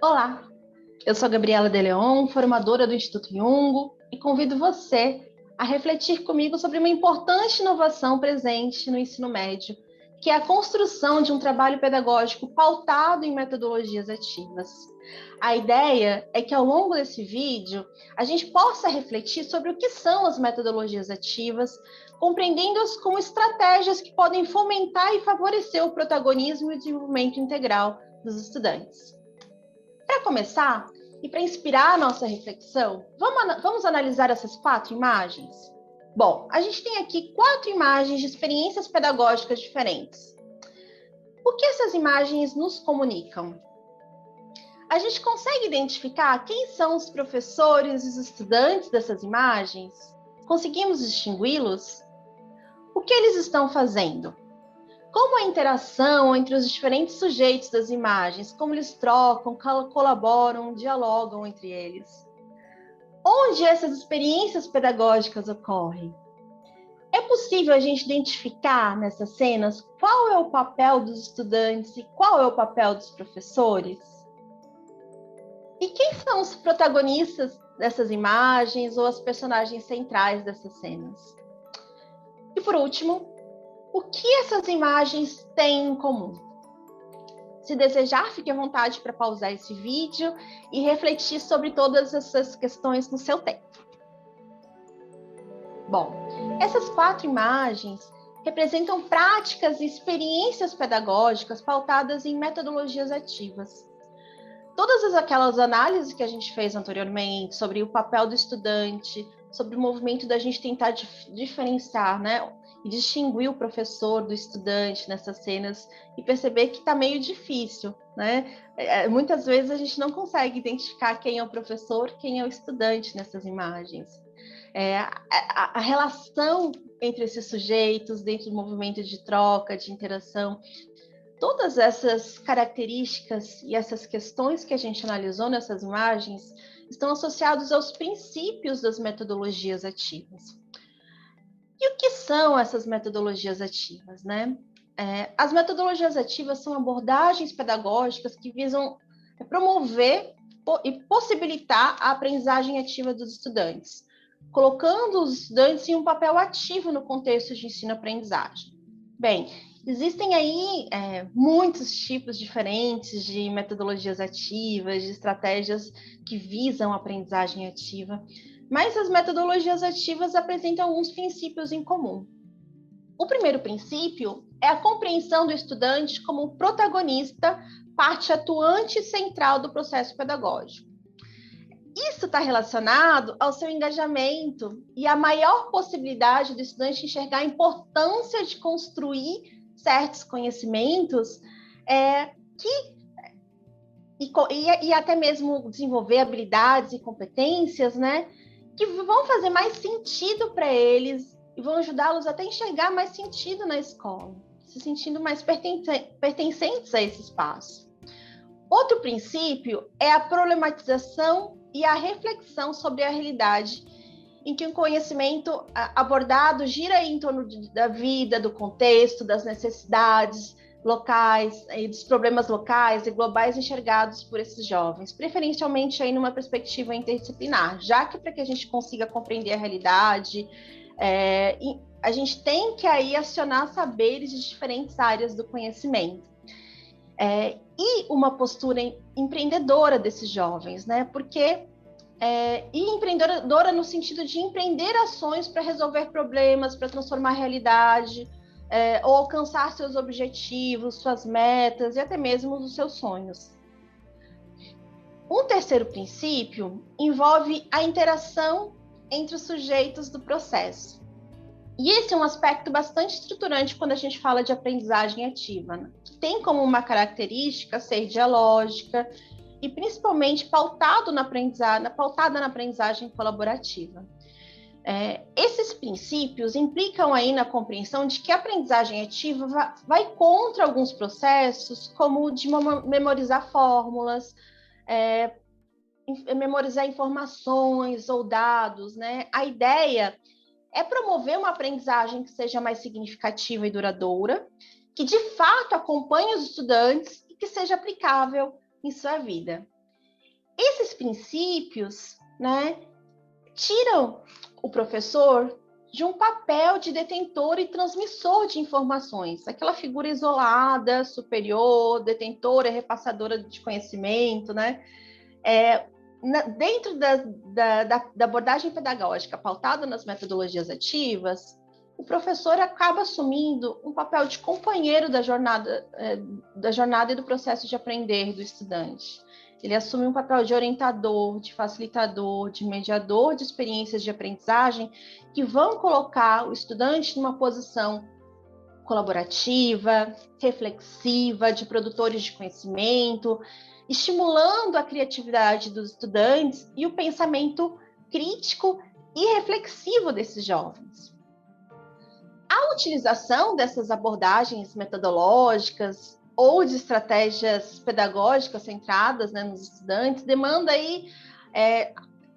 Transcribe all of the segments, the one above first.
Olá, eu sou Gabriela De Leon, formadora do Instituto Jung, e convido você a refletir comigo sobre uma importante inovação presente no ensino médio, que é a construção de um trabalho pedagógico pautado em metodologias ativas. A ideia é que ao longo desse vídeo a gente possa refletir sobre o que são as metodologias ativas, compreendendo-as como estratégias que podem fomentar e favorecer o protagonismo e o desenvolvimento integral dos estudantes. Para começar, e para inspirar a nossa reflexão, vamos analisar essas 4 imagens? Bom, a gente tem aqui 4 imagens de experiências pedagógicas diferentes. O que essas imagens nos comunicam? A gente consegue identificar quem são os professores e os estudantes dessas imagens? Conseguimos distingui-los? O que eles estão fazendo? Como a interação entre os diferentes sujeitos das imagens, como eles trocam, colaboram, dialogam entre eles? Onde essas experiências pedagógicas ocorrem? É possível a gente identificar nessas cenas qual é o papel dos estudantes e qual é o papel dos professores? E quem são os protagonistas dessas imagens ou as personagens centrais dessas cenas? E por último, o que essas imagens têm em comum? Se desejar, fique à vontade para pausar esse vídeo e refletir sobre todas essas questões no seu tempo. Bom, essas 4 imagens representam práticas e experiências pedagógicas pautadas em metodologias ativas. Todas aquelas análises que a gente fez anteriormente sobre o papel do estudante, sobre o movimento da gente tentar diferenciar, né, e distinguir o professor do estudante nessas cenas e perceber que está meio difícil, né? Muitas vezes a gente não consegue identificar quem é o professor, quem é o estudante nessas imagens. A relação entre esses sujeitos, dentro do movimento de troca, de interação, todas essas características e essas questões que a gente analisou nessas imagens estão associados aos princípios das metodologias ativas. E o que são essas metodologias ativas, né? As metodologias ativas são abordagens pedagógicas que visam promover e possibilitar a aprendizagem ativa dos estudantes, colocando os estudantes em um papel ativo no contexto de ensino-aprendizagem. Bem, existem aí muitos tipos diferentes de metodologias ativas, de estratégias que visam a aprendizagem ativa, mas as metodologias ativas apresentam alguns princípios em comum. O primeiro princípio é a compreensão do estudante como protagonista, parte atuante e central do processo pedagógico. Isso está relacionado ao seu engajamento e à maior possibilidade do estudante enxergar a importância de construir certos conhecimentos e até mesmo desenvolver habilidades e competências, né, que vão fazer mais sentido para eles e vão ajudá-los até a enxergar mais sentido na escola, se sentindo mais pertencentes a esse espaço. Outro princípio é a problematização e a reflexão sobre a realidade, em que o conhecimento abordado gira em torno da vida, do contexto, das necessidades locais, e dos problemas locais e globais enxergados por esses jovens, preferencialmente aí numa perspectiva interdisciplinar, já que para que a gente consiga compreender a realidade, a gente tem que aí acionar saberes de diferentes áreas do conhecimento. E uma postura empreendedora desses jovens, né? Porque e empreendedora no sentido de empreender ações para resolver problemas, para transformar a realidade, ou alcançar seus objetivos, suas metas e até mesmo os seus sonhos. Um terceiro princípio envolve a interação entre os sujeitos do processo. E esse é um aspecto bastante estruturante quando a gente fala de aprendizagem ativa, né? Que tem como uma característica ser dialógica e principalmente pautada na aprendizagem colaborativa. Esses princípios implicam aí na compreensão de que a aprendizagem ativa vai contra alguns processos, como o de memorizar fórmulas, memorizar informações ou dados, né? A ideia é promover uma aprendizagem que seja mais significativa e duradoura, que de fato acompanhe os estudantes e que seja aplicável em sua vida. Esses princípios, né, tiram o professor de um papel de detentor e transmissor de informações, aquela figura isolada, superior, detentora, repassadora de conhecimento, né? Dentro da abordagem pedagógica pautada nas metodologias ativas, o professor acaba assumindo um papel de companheiro da jornada e do processo de aprender do estudante. Ele assume um papel de orientador, de facilitador, de mediador de experiências de aprendizagem que vão colocar o estudante numa posição colaborativa, reflexiva, de produtores de conhecimento, estimulando a criatividade dos estudantes e o pensamento crítico e reflexivo desses jovens. A utilização dessas abordagens metodológicas ou de estratégias pedagógicas centradas, né, nos estudantes, demanda aí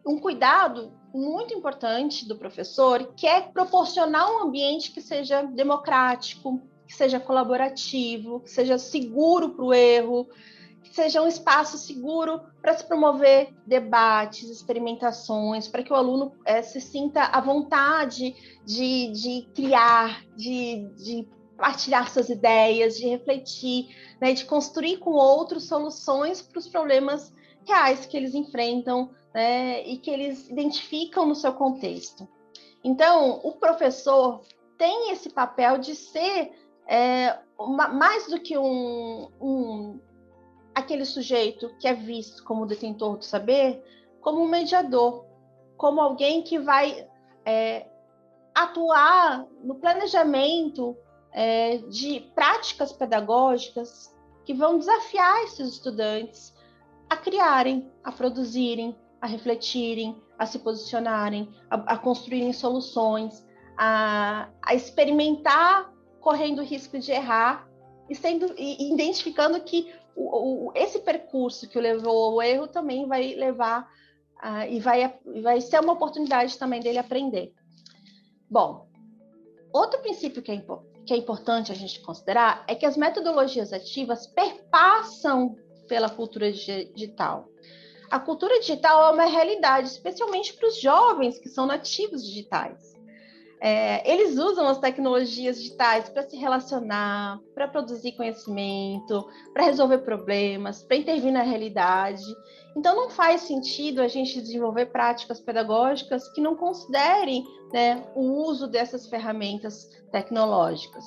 um cuidado muito importante do professor, que é proporcionar um ambiente que seja democrático, que seja colaborativo, que seja seguro para o erro, que seja um espaço seguro para se promover debates, experimentações, para que o aluno se sinta à vontade de criar, de partilhar suas ideias, de refletir, né, de construir com outros soluções para os problemas reais que eles enfrentam, né, e que eles identificam no seu contexto. Então, o professor tem esse papel de ser mais do que aquele sujeito que é visto como detentor do saber, como um mediador, como alguém que vai atuar no planejamento de práticas pedagógicas que vão desafiar esses estudantes a criarem, a produzirem, a refletirem, a se posicionarem, a construírem soluções, a experimentar correndo o risco de errar e identificando que esse percurso que o levou ao erro também vai levar e vai ser uma oportunidade também dele aprender. Bom, outro princípio que é importante a gente considerar é que as metodologias ativas perpassam pela cultura digital. A cultura digital é uma realidade, especialmente para os jovens que são nativos digitais. Eles usam as tecnologias digitais para se relacionar, para produzir conhecimento, para resolver problemas, para intervir na realidade. Então, não faz sentido a gente desenvolver práticas pedagógicas que não considerem, né, o uso dessas ferramentas tecnológicas.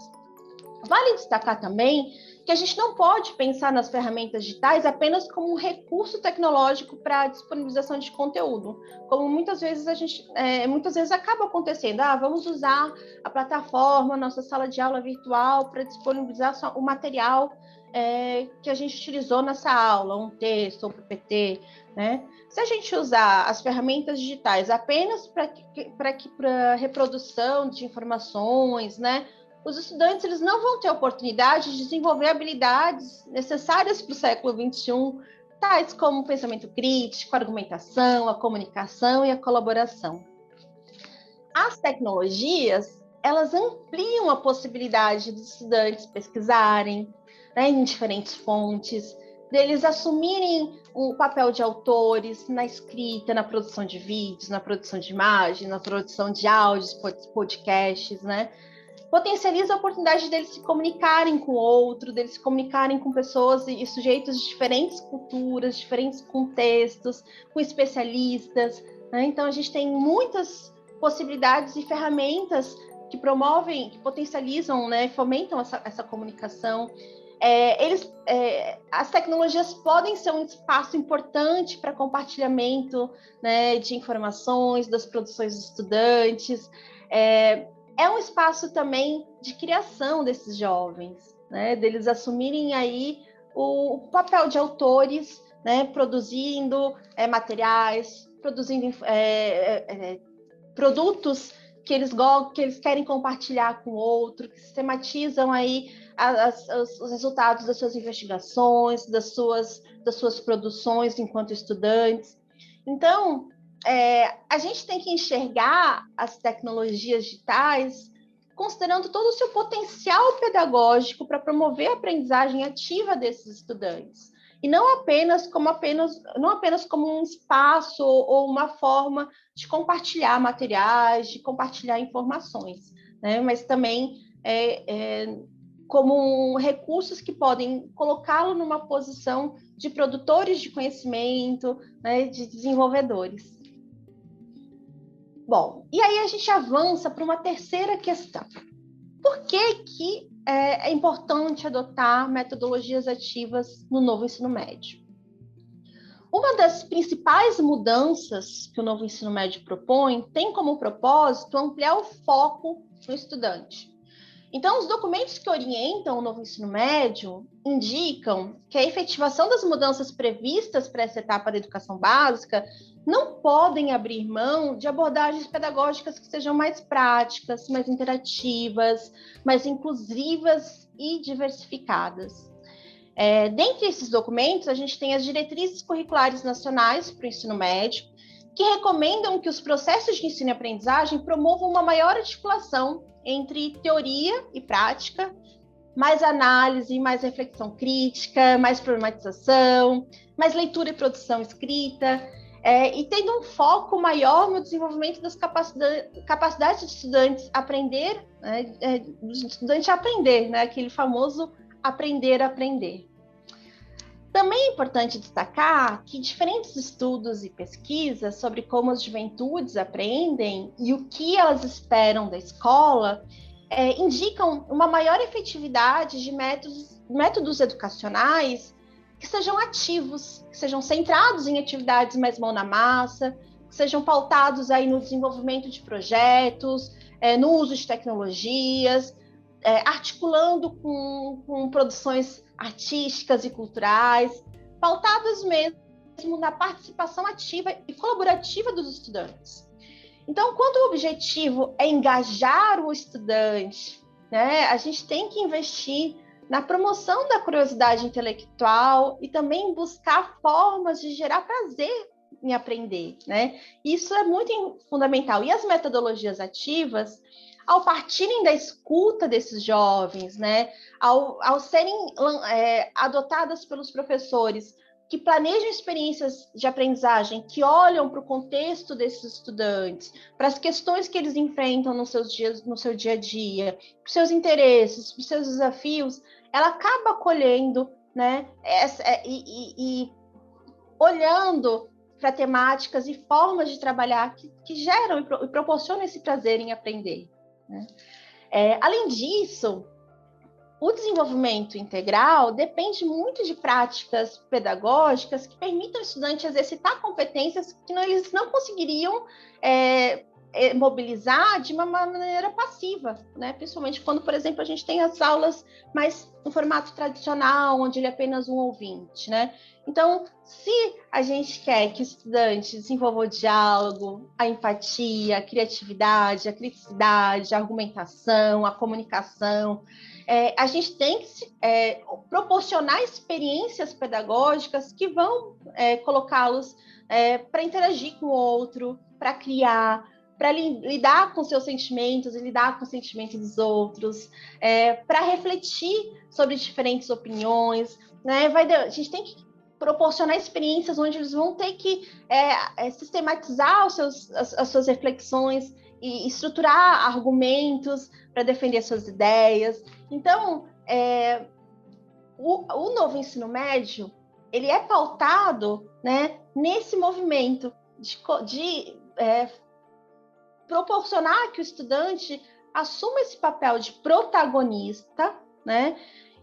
Vale destacar também que a gente não pode pensar nas ferramentas digitais apenas como um recurso tecnológico para a disponibilização de conteúdo, como muitas vezes acaba acontecendo. Vamos usar a plataforma, nossa sala de aula virtual para disponibilizar o material que a gente utilizou nessa aula, um texto ou PPT, né? Se a gente usar as ferramentas digitais apenas para reprodução de informações, né? Os estudantes eles não vão ter oportunidade de desenvolver habilidades necessárias para o século XXI, tais como o pensamento crítico, a argumentação, a comunicação e a colaboração. As tecnologias, elas ampliam a possibilidade dos estudantes pesquisarem, né, em diferentes fontes, deles assumirem o papel de autores na escrita, na produção de vídeos, na produção de imagens, na produção de áudios, podcasts, né? Potencializa a oportunidade deles se comunicarem com o outro, deles se comunicarem com pessoas e sujeitos de diferentes culturas, diferentes contextos, com especialistas, né? Então, a gente tem muitas possibilidades e ferramentas que promovem, que potencializam, né, fomentam essa comunicação. As tecnologias podem ser um espaço importante para compartilhamento, né, de informações, das produções dos estudantes. É um espaço também de criação desses jovens, né? Deles assumirem aí o papel de autores, né? Produzindo materiais, produzindo produtos que eles querem compartilhar com o outro, que sistematizam aí os resultados das suas investigações, das suas produções enquanto estudantes. Então, a gente tem que enxergar as tecnologias digitais considerando todo o seu potencial pedagógico para promover a aprendizagem ativa desses estudantes. E não apenas como um espaço ou uma forma de compartilhar materiais, de compartilhar informações, né? Mas também como recursos que podem colocá-lo numa posição de produtores de conhecimento, né, de desenvolvedores. Bom, e aí a gente avança para uma terceira questão. Por que é importante adotar metodologias ativas no novo ensino médio? Uma das principais mudanças que o novo ensino médio propõe tem como propósito ampliar o foco no estudante. Então, os documentos que orientam o novo ensino médio indicam que a efetivação das mudanças previstas para essa etapa da educação básica não podem abrir mão de abordagens pedagógicas que sejam mais práticas, mais interativas, mais inclusivas e diversificadas. Dentre esses documentos, a gente tem as diretrizes curriculares nacionais para o ensino médio, que recomendam que os processos de ensino e aprendizagem promovam uma maior articulação entre teoria e prática, mais análise, mais reflexão crítica, mais problematização, mais leitura e produção escrita, e tendo um foco maior no desenvolvimento das capacidades dos estudantes aprender, do estudante aprender, né? Aquele famoso aprender a aprender. Também é importante destacar que diferentes estudos e pesquisas sobre como as juventudes aprendem e o que elas esperam da escola indicam uma maior efetividade de métodos educacionais que sejam ativos, que sejam centrados em atividades mais mão na massa, que sejam pautados aí no desenvolvimento de projetos, no uso de tecnologias, articulando com produções artísticas e culturais, pautadas mesmo na participação ativa e colaborativa dos estudantes. Então, quando o objetivo é engajar o estudante, né, a gente tem que investir na promoção da curiosidade intelectual e também buscar formas de gerar prazer em aprender, né? Isso é muito fundamental. E as metodologias ativas, ao partirem da escuta desses jovens, né, ao serem adotadas pelos professores que planejam experiências de aprendizagem, que olham para o contexto desses estudantes, para as questões que eles enfrentam no seu dia a dia, para os seus interesses, para os seus desafios, ela acaba acolhendo, né, e olhando para temáticas e formas de trabalhar que geram e proporcionam esse prazer em aprender, né? Além disso, o desenvolvimento integral depende muito de práticas pedagógicas que permitam ao estudante exercitar competências que eles não conseguiriam mobilizar de uma maneira passiva, né? Principalmente quando, por exemplo, a gente tem as aulas mais no formato tradicional, onde ele é apenas um ouvinte, né? Então, se a gente quer que o estudante desenvolva o diálogo, a empatia, a criatividade, a criticidade, a argumentação, a comunicação, a gente tem que proporcionar experiências pedagógicas que vão colocá-los para interagir com o outro, para criar, para lidar com seus sentimentos e lidar com os sentimentos dos outros, para refletir sobre diferentes opiniões, né? A gente tem que proporcionar experiências onde eles vão ter que sistematizar as suas reflexões e estruturar argumentos para defender suas ideias. Então, o novo ensino médio, ele é pautado, né, nesse movimento de proporcionar que o estudante assuma esse papel de protagonista, né,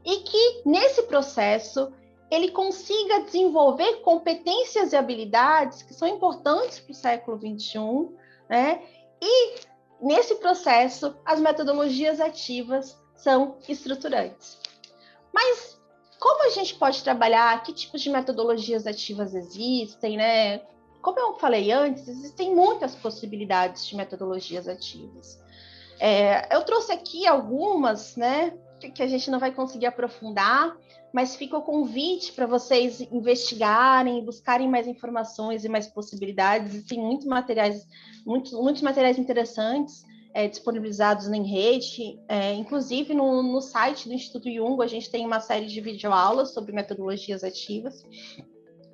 e que, nesse processo, ele consiga desenvolver competências e habilidades que são importantes para o século XXI, né, e, nesse processo, as metodologias ativas são estruturantes. Mas como a gente pode trabalhar? Que tipos de metodologias ativas existem, né? Como eu falei antes, existem muitas possibilidades de metodologias ativas. Eu trouxe aqui algumas, né, que a gente não vai conseguir aprofundar, mas fica o convite para vocês investigarem, buscarem mais informações e mais possibilidades. Tem muitos materiais interessantes disponibilizados em rede, inclusive no site do Instituto Jung, a gente tem uma série de videoaulas sobre metodologias ativas.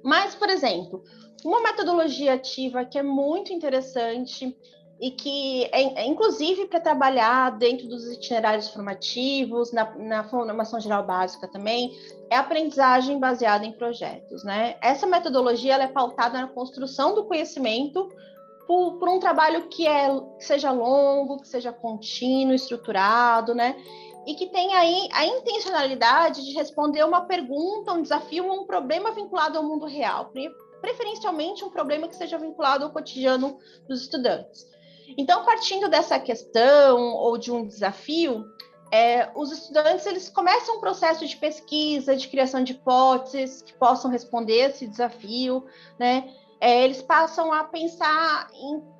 Mas, por exemplo, uma metodologia ativa que é muito interessante e que inclusive para trabalhar dentro dos itinerários formativos, na formação geral básica também, é a aprendizagem baseada em projetos, né? Essa metodologia ela é pautada na construção do conhecimento por um trabalho que seja longo, que seja contínuo, estruturado, né? E que tenha aí a intencionalidade de responder uma pergunta, um desafio, um problema vinculado ao mundo real, preferencialmente um problema que seja vinculado ao cotidiano dos estudantes. Então, partindo dessa questão ou de um desafio, os estudantes eles começam um processo de pesquisa, de criação de hipóteses que possam responder esse desafio, né? Eles passam a pensar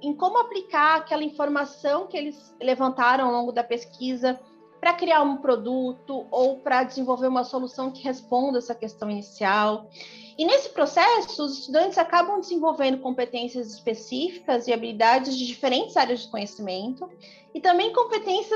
em como aplicar aquela informação que eles levantaram ao longo da pesquisa para criar um produto ou para desenvolver uma solução que responda essa questão inicial. E nesse processo, os estudantes acabam desenvolvendo competências específicas e habilidades de diferentes áreas de conhecimento e também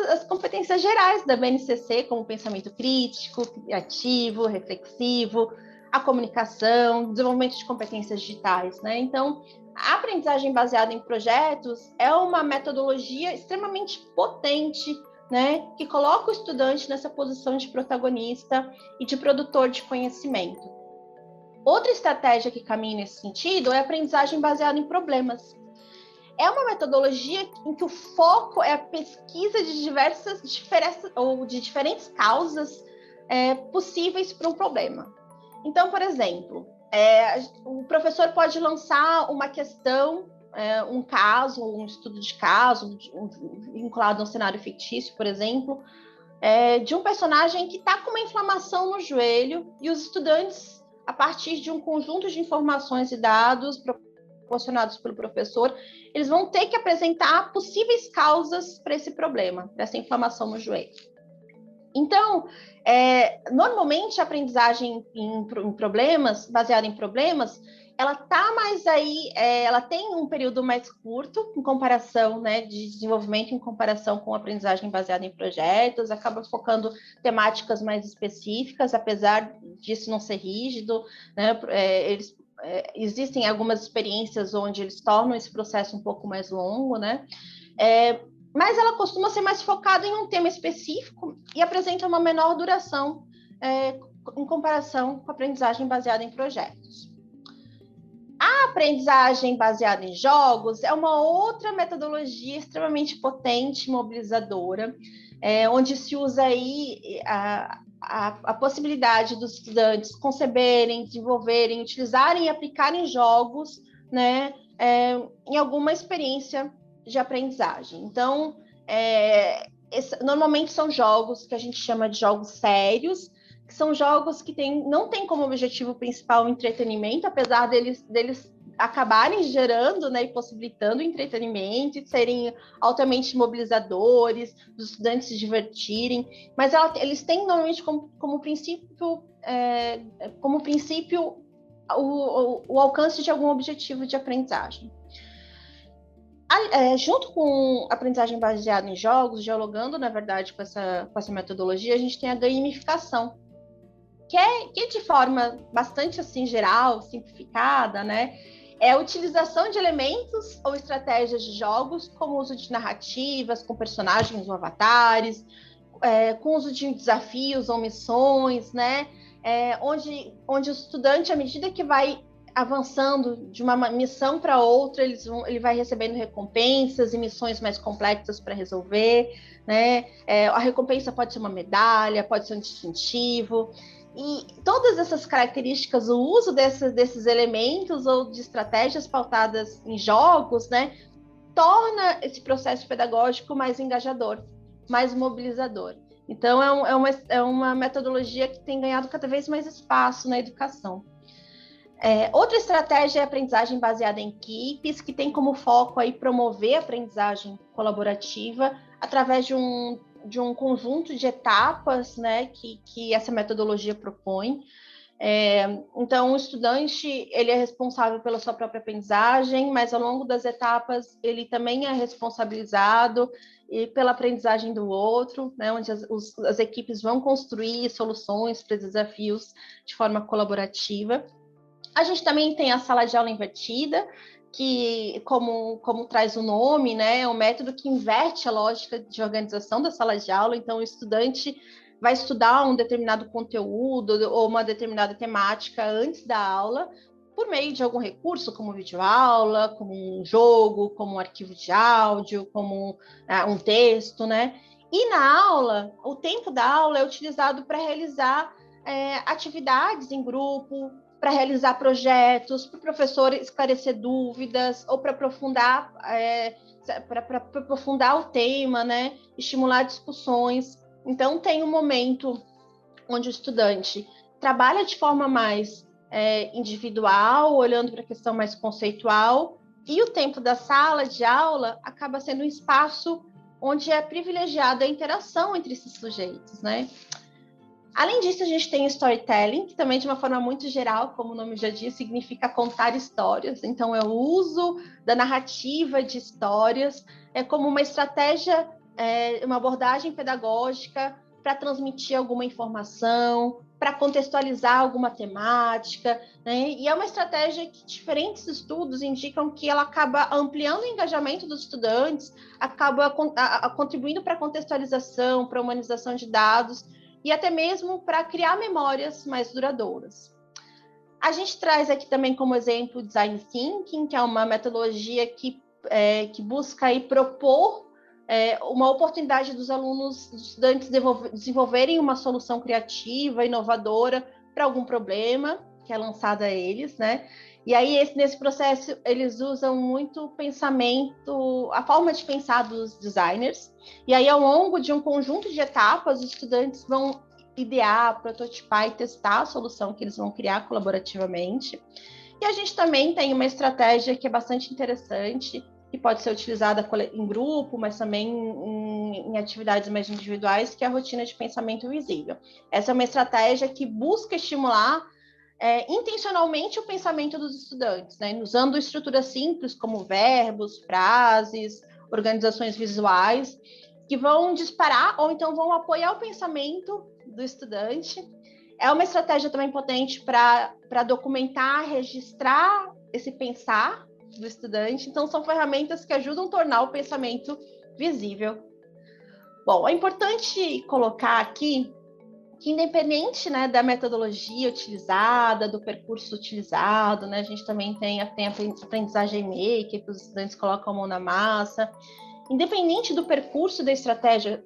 as competências gerais da BNCC, como pensamento crítico, criativo, reflexivo, a comunicação, desenvolvimento de competências digitais, né? Então, a aprendizagem baseada em projetos é uma metodologia extremamente potente, né, que coloca o estudante nessa posição de protagonista e de produtor de conhecimento. Outra estratégia que caminha nesse sentido é a aprendizagem baseada em problemas. É uma metodologia em que o foco é a pesquisa de diferentes causas possíveis para um problema. Então, por exemplo, o professor pode lançar uma questão, um caso, um estudo de caso, vinculado a um cenário fictício, por exemplo, de um personagem que está com uma inflamação no joelho e os estudantes, a partir de um conjunto de informações e dados proporcionados pelo professor, eles vão ter que apresentar possíveis causas para esse problema, para essa inflamação no joelho. Então, normalmente a aprendizagem em problemas, baseada em problemas, ela tá mais aí, ela tem um período mais curto em comparação, né, de desenvolvimento em comparação com a aprendizagem baseada em projetos, acaba focando temáticas mais específicas, apesar disso não ser rígido, né, existem algumas experiências onde eles tornam esse processo um pouco mais longo, né, mas ela costuma ser mais focada em um tema específico e apresenta uma menor duração em comparação com a aprendizagem baseada em projetos. A aprendizagem baseada em jogos é uma outra metodologia extremamente potente e mobilizadora, onde se usa aí a possibilidade dos estudantes conceberem, desenvolverem, utilizarem e aplicarem jogos, né, em alguma experiência de aprendizagem. Então, normalmente são jogos que a gente chama de jogos sérios, que são jogos que não têm como objetivo principal o entretenimento, apesar deles acabarem gerando, né, e possibilitando entretenimento e serem altamente mobilizadores, dos estudantes se divertirem, mas eles têm normalmente como princípio o alcance de algum objetivo de aprendizagem. Junto com a aprendizagem baseada em jogos, dialogando, na verdade, com essa metodologia, a gente tem a gamificação, que é de forma bastante assim, geral, simplificada, né? É a utilização de elementos ou estratégias de jogos, como o uso de narrativas, com personagens ou avatares, com o uso de desafios ou missões, né? Onde o estudante, à medida que vai avançando de uma missão para outra, ele vai recebendo recompensas e missões mais complexas para resolver, né? A recompensa pode ser uma medalha, pode ser um distintivo, e todas essas características, o uso desses elementos ou de estratégias pautadas em jogos, né, torna esse processo pedagógico mais engajador, mais mobilizador. Então, é uma metodologia que tem ganhado cada vez mais espaço na educação. Outra estratégia é a aprendizagem baseada em equipes, que tem como foco aí promover a aprendizagem colaborativa através de um um conjunto de etapas, né, que essa metodologia propõe. Então, o estudante ele é responsável pela sua própria aprendizagem, mas ao longo das etapas ele também é responsabilizado e pela aprendizagem do outro, né, onde as equipes vão construir soluções para desafios de forma colaborativa. A gente também tem a sala de aula invertida, que, como traz o nome, né, é um método que inverte a lógica de organização da sala de aula. Então, o estudante vai estudar um determinado conteúdo ou uma determinada temática antes da aula, por meio de algum recurso, como videoaula, como um jogo, como um arquivo de áudio, como um texto, né? E na aula, o tempo da aula é utilizado para realizar atividades em grupo, para realizar projetos, para o professor esclarecer dúvidas ou para aprofundar o tema, né? Estimular discussões. Então, tem um momento onde o estudante trabalha de forma mais individual, olhando para a questão mais conceitual, e o tempo da sala de aula acaba sendo um espaço onde é privilegiada a interação entre esses sujeitos, né? Além disso, a gente tem storytelling, que também, de uma forma muito geral, como o nome já diz, significa contar histórias. Então, é o uso da narrativa de histórias como uma estratégia, uma abordagem pedagógica para transmitir alguma informação, para contextualizar alguma temática, né? E é uma estratégia que diferentes estudos indicam que ela acaba ampliando o engajamento dos estudantes, acaba contribuindo para a contextualização, para a humanização de dados, e até mesmo para criar memórias mais duradouras. A gente traz aqui também como exemplo o Design Thinking, que é uma metodologia que busca aí propor uma oportunidade dos alunos, dos estudantes desenvolverem uma solução criativa, inovadora para algum problema que é lançado a eles, né? E aí, nesse processo, eles usam muito o pensamento, a forma de pensar dos designers. E aí, ao longo de um conjunto de etapas, os estudantes vão idear, prototipar e testar a solução que eles vão criar colaborativamente. E a gente também tem uma estratégia que é bastante interessante, que pode ser utilizada em grupo, mas também em atividades mais individuais, que é a rotina de pensamento visível. Essa é uma estratégia que busca estimular intencionalmente o pensamento dos estudantes, né? Usando estruturas simples como verbos, frases, organizações visuais, que vão disparar ou então vão apoiar o pensamento do estudante. É uma estratégia também potente para documentar, registrar esse pensar do estudante. Então, são ferramentas que ajudam a tornar o pensamento visível. Bom, é importante colocar aqui que, independente, né, da metodologia utilizada, do percurso utilizado, né, a gente também tem a aprendizagem maker, que os estudantes colocam a mão na massa. Independente do percurso da estratégia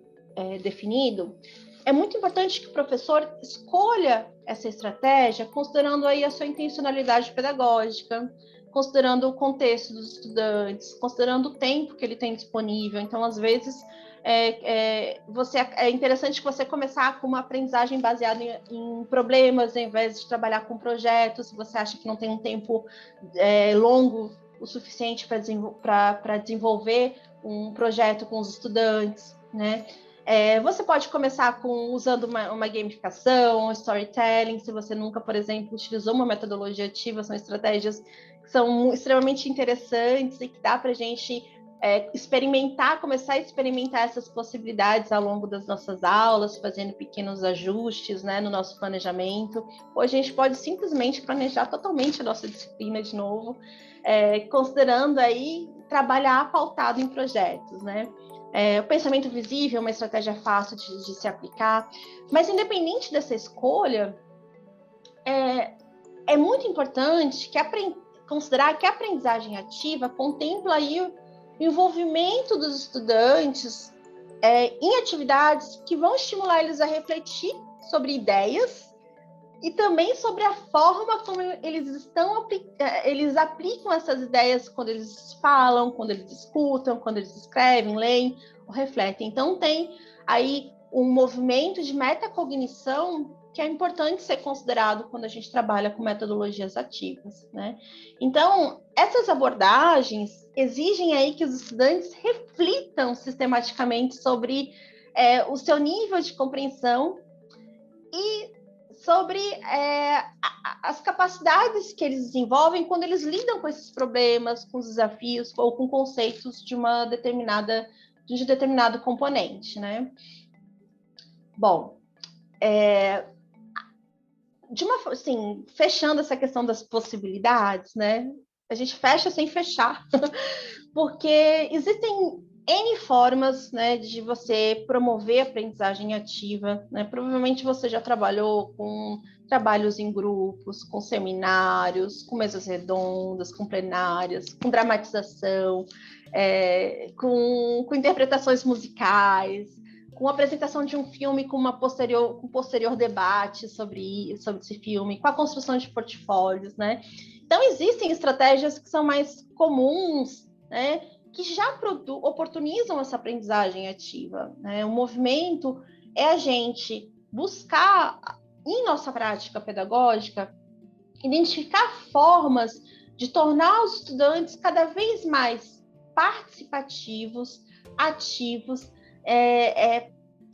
definido, é muito importante que o professor escolha essa estratégia considerando aí a sua intencionalidade pedagógica, considerando o contexto dos estudantes, considerando o tempo que ele tem disponível. Então, às vezes, é interessante que você começar com uma aprendizagem baseada em problemas, ao invés de trabalhar com projetos. Se você acha que não tem um tempo longo o suficiente para desenvolver um projeto com os estudantes, né? Você pode começar usando uma gamificação, um storytelling. Se você nunca, por exemplo, utilizou uma metodologia ativa, são estratégias que são extremamente interessantes e que dá para a gente começar a experimentar essas possibilidades ao longo das nossas aulas, fazendo pequenos ajustes, né, no nosso planejamento. Ou a gente pode simplesmente planejar totalmente a nossa disciplina de novo, considerando aí trabalhar pautado em projetos, né? O pensamento visível é uma estratégia fácil de se aplicar, mas independente dessa escolha, é muito importante considerar que a aprendizagem ativa contempla aí o envolvimento dos estudantes em atividades que vão estimular eles a refletir sobre ideias e também sobre a forma como eles aplicam essas ideias quando eles falam, quando eles escutam, quando eles escrevem, leem ou refletem. Então, tem aí um movimento de metacognição que é importante ser considerado quando a gente trabalha com metodologias ativas, né? Então, essas abordagens exigem aí que os estudantes reflitam sistematicamente sobre o seu nível de compreensão e sobre as capacidades que eles desenvolvem quando eles lidam com esses problemas, com os desafios ou com conceitos de um determinado componente, né? Bom, assim, fechando essa questão das possibilidades, né? A gente fecha sem fechar, porque existem N formas, né, de você promover a aprendizagem ativa, né? Provavelmente você já trabalhou com trabalhos em grupos, com seminários, com mesas redondas, com plenárias, com dramatização, com interpretações musicais, com a apresentação de um filme com posterior debate sobre esse filme, com a construção de portfólios, né? Então, existem estratégias que são mais comuns, né, que já oportunizam essa aprendizagem ativa, né? O movimento é a gente buscar, em nossa prática pedagógica, identificar formas de tornar os estudantes cada vez mais participativos, ativos,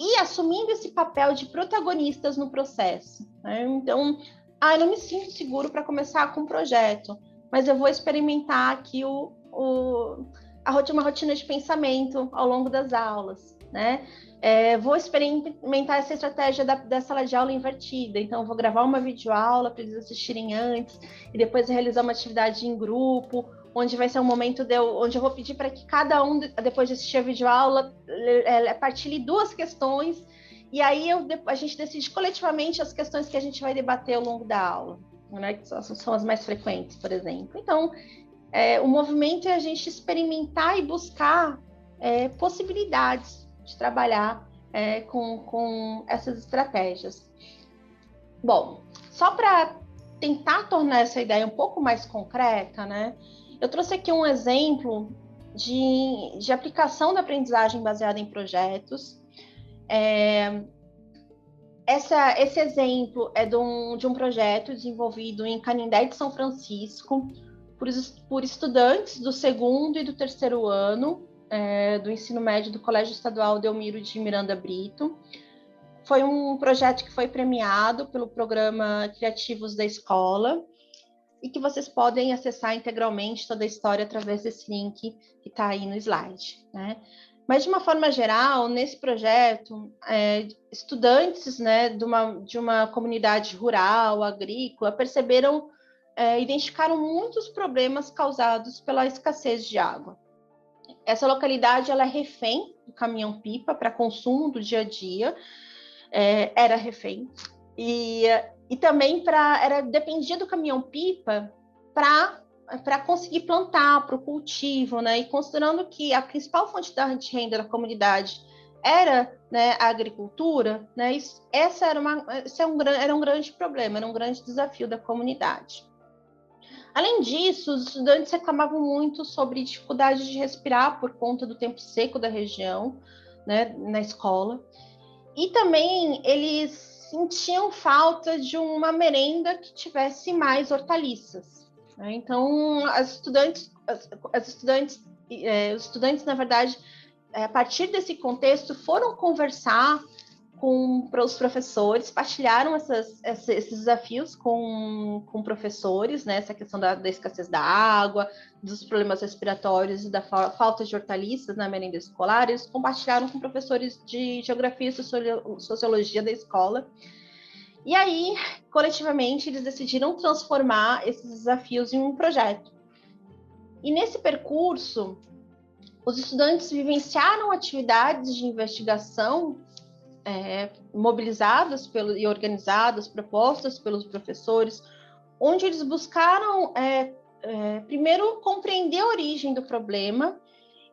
e assumindo esse papel de protagonistas no processo, né? Então, eu não me sinto seguro para começar com um projeto, mas eu vou experimentar aqui uma rotina de pensamento ao longo das aulas, né? Vou experimentar essa estratégia da sala de aula invertida. Então, vou gravar uma videoaula para eles assistirem antes e depois realizar uma atividade em grupo, onde vai ser um momento onde eu vou pedir para que cada um, depois de assistir a videoaula, partilhe 2 questões, e aí a gente decide coletivamente as questões que a gente vai debater ao longo da aula, né? Que são as mais frequentes, por exemplo. Então, o movimento é a gente experimentar e buscar possibilidades de trabalhar com essas estratégias. Bom, só para tentar tornar essa ideia um pouco mais concreta, né? Eu trouxe aqui um exemplo de aplicação da aprendizagem baseada em projetos. Esse exemplo é de um projeto desenvolvido em Canindé de São Francisco por estudantes do 2º e do 3º ano do ensino médio do Colégio Estadual Delmiro de Miranda Brito. Foi um projeto que foi premiado pelo programa Criativos da Escola e que vocês podem acessar integralmente toda a história através desse link que está aí no slide, né? Mas, de uma forma geral, nesse projeto, estudantes, né, de uma comunidade rural, agrícola, identificaram muitos problemas causados pela escassez de água. Essa localidade ela é refém do caminhão-pipa para consumo do dia a dia, era refém, e também dependia do caminhão-pipa para conseguir plantar, para o cultivo, né? E considerando que a principal fonte de renda da comunidade era, né, a agricultura, né? Era um grande problema, era um grande desafio da comunidade. Além disso, os estudantes reclamavam muito sobre dificuldade de respirar por conta do tempo seco da região, né, na escola. E também eles sentiam falta de uma merenda que tivesse mais hortaliças, né? Então, os estudantes, na verdade, a partir desse contexto, foram conversar com os professores, partilharam esses desafios com professores, né? Essa questão da escassez da água, dos problemas respiratórios e da falta de hortaliças na merenda escolar. Eles compartilharam com professores de geografia e sociologia da escola. E aí, coletivamente, eles decidiram transformar esses desafios em um projeto. E nesse percurso, os estudantes vivenciaram atividades de investigação mobilizadas e organizadas, propostas pelos professores, onde eles buscaram, primeiro, compreender a origem do problema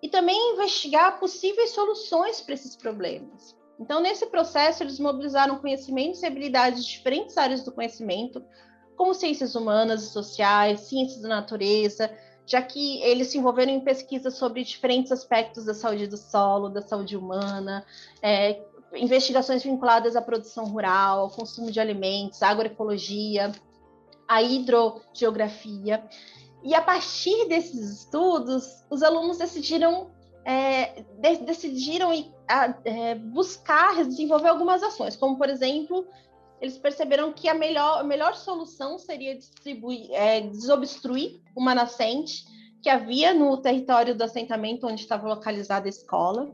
e também investigar possíveis soluções para esses problemas. Então, nesse processo, eles mobilizaram conhecimentos e habilidades de diferentes áreas do conhecimento, como ciências humanas e sociais, ciências da natureza, já que eles se envolveram em pesquisas sobre diferentes aspectos da saúde do solo, da saúde humana, investigações vinculadas à produção rural, ao consumo de alimentos, à agroecologia, à hidrogeografia. E a partir desses estudos, os alunos decidiram buscar desenvolver algumas ações, como, por exemplo, eles perceberam que a melhor solução seria desobstruir uma nascente que havia no território do assentamento onde estava localizada a escola.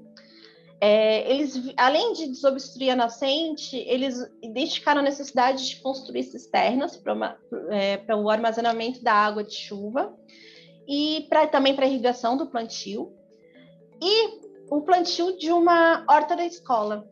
Eles, além de desobstruir a nascente, eles identificaram a necessidade de construir cisternas para o armazenamento da água de chuva e também para a irrigação do plantio, e o plantio de uma horta da escola.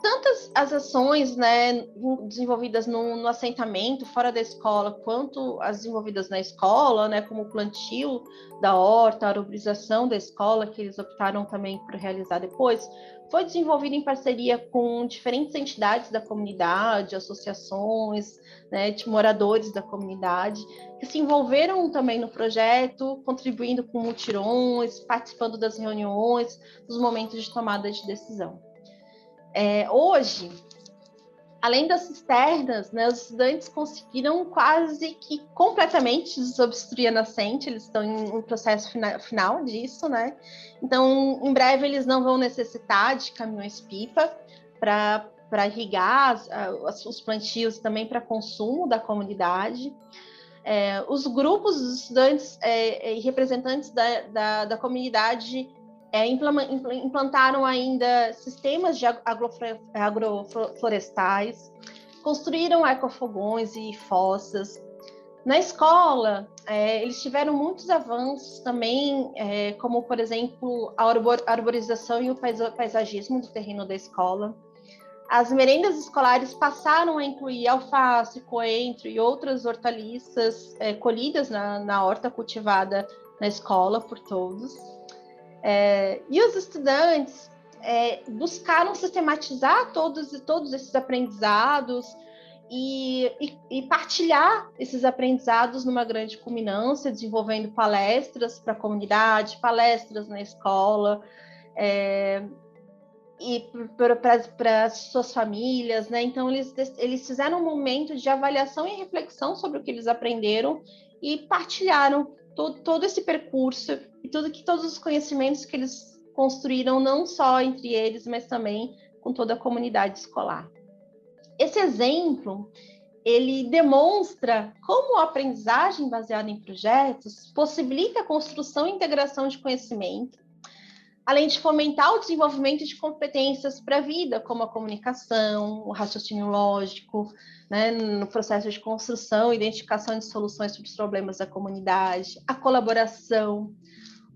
Tantas as ações, né, desenvolvidas no assentamento, fora da escola, quanto as desenvolvidas na escola, né, como o plantio da horta, a arborização da escola, que eles optaram também por realizar depois, foi desenvolvida em parceria com diferentes entidades da comunidade, associações, né, de moradores da comunidade, que se envolveram também no projeto, contribuindo com mutirões, participando das reuniões, dos momentos de tomada de decisão. Hoje, além das cisternas, né, os estudantes conseguiram quase que completamente desobstruir a nascente, eles estão em um processo final disso, né? Então, em breve, eles não vão necessitar de caminhões-pipa para irrigar os plantios, também para consumo da comunidade. Os grupos dos estudantes e representantes da comunidade implantaram ainda sistemas de agroflorestais, construíram ecofogões e fossas. Na escola, eles tiveram muitos avanços também, como, por exemplo, a arborização e o paisagismo do terreno da escola. As merendas escolares passaram a incluir alface, coentro e outras hortaliças colhidas na horta cultivada na escola por todos. E os estudantes buscaram sistematizar todos esses aprendizados e partilhar esses aprendizados numa grande culminância, desenvolvendo palestras para a comunidade, palestras na escola, e para as suas famílias, né? Então, eles fizeram um momento de avaliação e reflexão sobre o que eles aprenderam e partilharam todo esse percurso e todos os conhecimentos que eles construíram, não só entre eles, mas também com toda a comunidade escolar. Esse exemplo, ele demonstra como a aprendizagem baseada em projetos possibilita a construção e integração de conhecimento, além de fomentar o desenvolvimento de competências para a vida, como a comunicação, o raciocínio lógico, né, no processo de construção e identificação de soluções para os problemas da comunidade, a colaboração,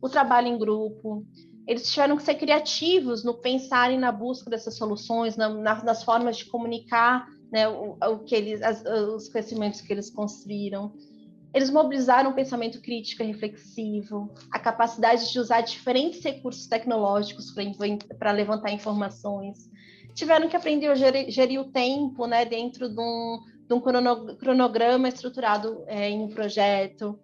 o trabalho em grupo. Eles tiveram que ser criativos no pensar e na busca dessas soluções, nas formas de comunicar, né, os conhecimentos que eles construíram. Eles mobilizaram o pensamento crítico e reflexivo, a capacidade de usar diferentes recursos tecnológicos para levantar informações. Tiveram que aprender a gerir o tempo, né, dentro de um cronograma estruturado em um projeto.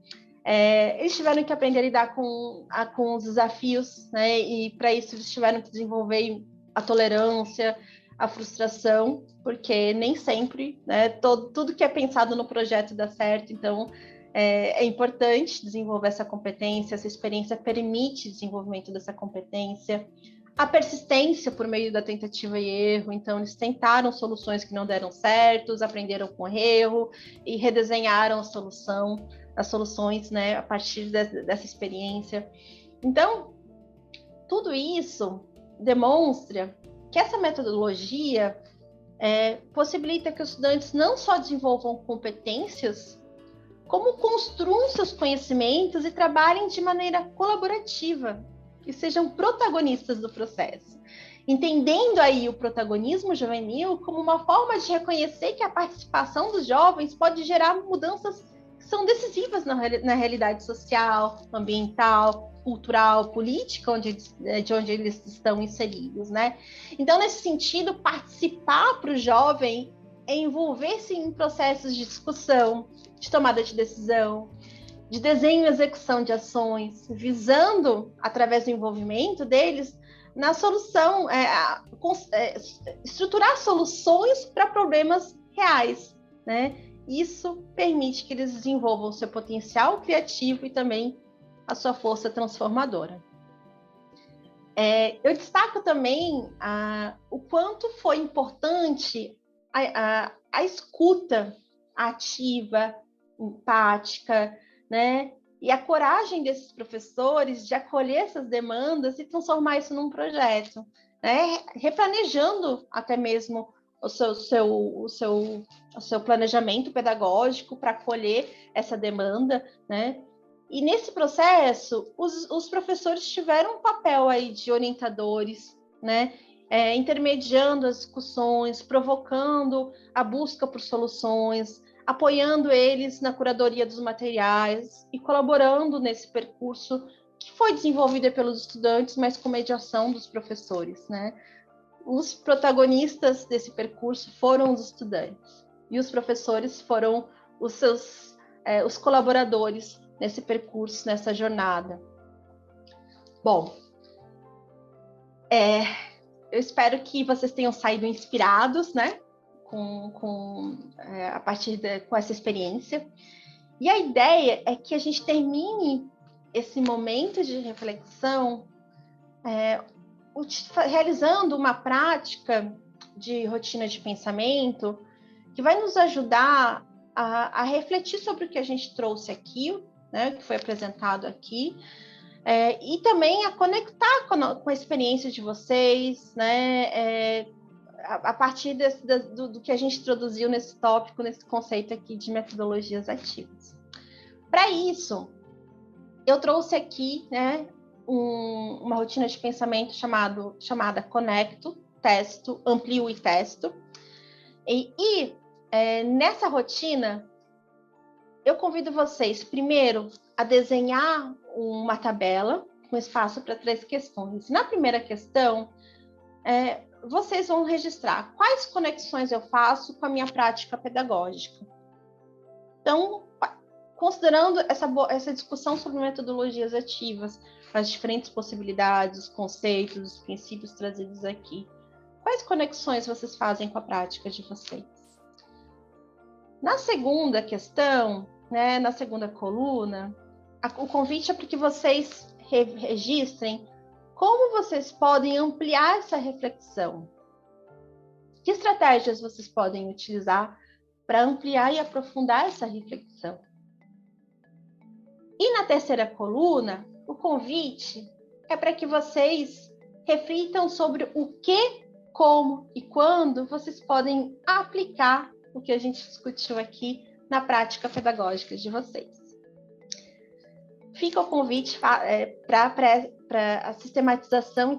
Eles tiveram que aprender a lidar com os desafios, né, e para isso eles tiveram que desenvolver a tolerância, a frustração, porque nem sempre, né, tudo que é pensado no projeto dá certo. Então, é importante desenvolver essa competência, essa experiência permite o desenvolvimento dessa competência. A persistência por meio da tentativa e erro, então eles tentaram soluções que não deram certo, aprenderam com erro e redesenharam as soluções, né, a partir dessa experiência. Então, tudo isso demonstra que essa metodologia possibilita que os estudantes não só desenvolvam competências, como construam seus conhecimentos e trabalhem de maneira colaborativa e sejam protagonistas do processo, entendendo aí o protagonismo juvenil como uma forma de reconhecer que a participação dos jovens pode gerar mudanças que são decisivas na realidade social, ambiental, cultural, política, de onde eles estão inseridos, né? Então, nesse sentido, participar para o jovem é envolver-se em processos de discussão, de tomada de decisão, de desenho e execução de ações, visando, através do envolvimento deles, na solução, estruturar soluções para problemas reais, né? Isso permite que eles desenvolvam o seu potencial criativo e também a sua força transformadora. Eu destaco também o quanto foi importante a escuta ativa, empática, né? E a coragem desses professores de acolher essas demandas e transformar isso num projeto, né? Replanejando até mesmo o seu planejamento pedagógico para acolher essa demanda, né? E nesse processo, os professores tiveram um papel aí de orientadores, né? Intermediando as discussões, provocando a busca por soluções, apoiando eles na curadoria dos materiais e colaborando nesse percurso que foi desenvolvido pelos estudantes, mas com mediação dos professores, né? Os protagonistas desse percurso foram os estudantes e os professores foram os colaboradores nesse percurso, nessa jornada. Bom, eu espero que vocês tenham saído inspirados, né? A partir com essa experiência. E a ideia é que a gente termine esse momento de reflexão realizando uma prática de rotina de pensamento que vai nos ajudar a refletir sobre o que a gente trouxe aqui, né, que foi apresentado aqui, e também a conectar com a experiência de vocês, né, a partir do que a gente introduziu nesse tópico, nesse conceito aqui de metodologias ativas. Para isso, eu trouxe aqui, né, uma rotina de pensamento chamada Conecto, Testo, Amplio e Testo. Nessa rotina, eu convido vocês, primeiro, a desenhar uma tabela com espaço para 3 questões. Na primeira questão, vocês vão registrar quais conexões eu faço com a minha prática pedagógica. Então, considerando essa discussão sobre metodologias ativas, as diferentes possibilidades, os conceitos, os princípios trazidos aqui, quais conexões vocês fazem com a prática de vocês? Na segunda questão, né, na segunda coluna, o convite é para que vocês registrem como vocês podem ampliar essa reflexão. Que estratégias vocês podem utilizar para ampliar e aprofundar essa reflexão? E na terceira coluna, o convite é para que vocês reflitam sobre o que, como e quando vocês podem aplicar o que a gente discutiu aqui na prática pedagógica de vocês. Fica o convite para a sistematização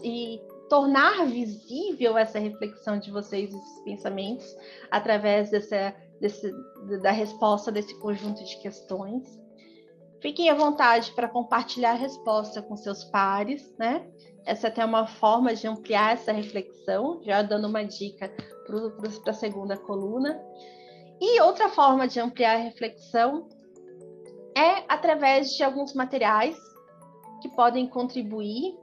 e tornar visível essa reflexão de vocês, esses pensamentos, através da resposta desse conjunto de questões. Fiquem à vontade para compartilhar a resposta com seus pares, né? Essa é até uma forma de ampliar essa reflexão, já dando uma dica para a segunda coluna. E outra forma de ampliar a reflexão é através de alguns materiais que podem contribuir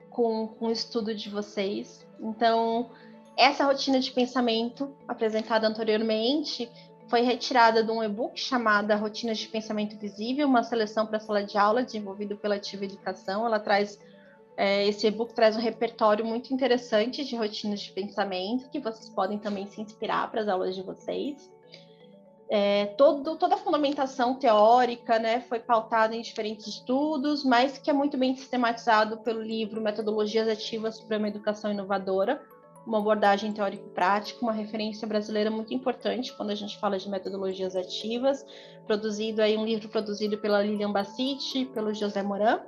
com o estudo de vocês. Então, essa rotina de pensamento apresentada anteriormente foi retirada de um e-book chamado Rotinas de Pensamento Visível, uma seleção para a sala de aula, desenvolvido pela Ativa Educação. Esse e-book traz um repertório muito interessante de rotinas de pensamento, que vocês podem também se inspirar para as aulas de vocês. Toda a fundamentação teórica, né, foi pautada em diferentes estudos, mas que é muito bem sistematizado pelo livro Metodologias Ativas para uma Educação Inovadora, uma abordagem teórico-prática, uma referência brasileira muito importante quando a gente fala de metodologias ativas, um livro produzido pela Lilian Bassiti e pelo José Moran.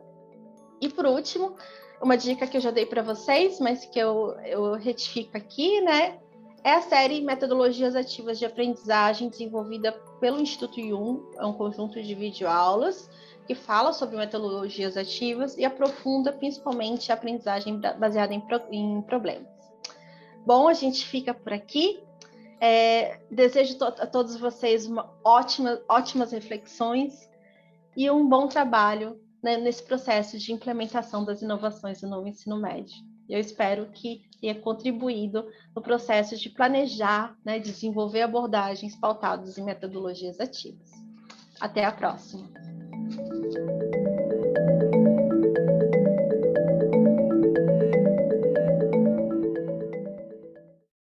E por último, uma dica que eu já dei para vocês, mas que eu retifico aqui, né? É a série Metodologias Ativas de Aprendizagem, desenvolvida pelo Instituto Jung, é um conjunto de videoaulas que fala sobre metodologias ativas e aprofunda principalmente a aprendizagem baseada em problemas. Bom, a gente fica por aqui. Desejo a todos vocês ótimas reflexões e um bom trabalho, né, nesse processo de implementação das inovações do novo ensino médio. Eu espero que tenha contribuído no processo de planejar, né, de desenvolver abordagens pautadas em metodologias ativas. Até a próxima!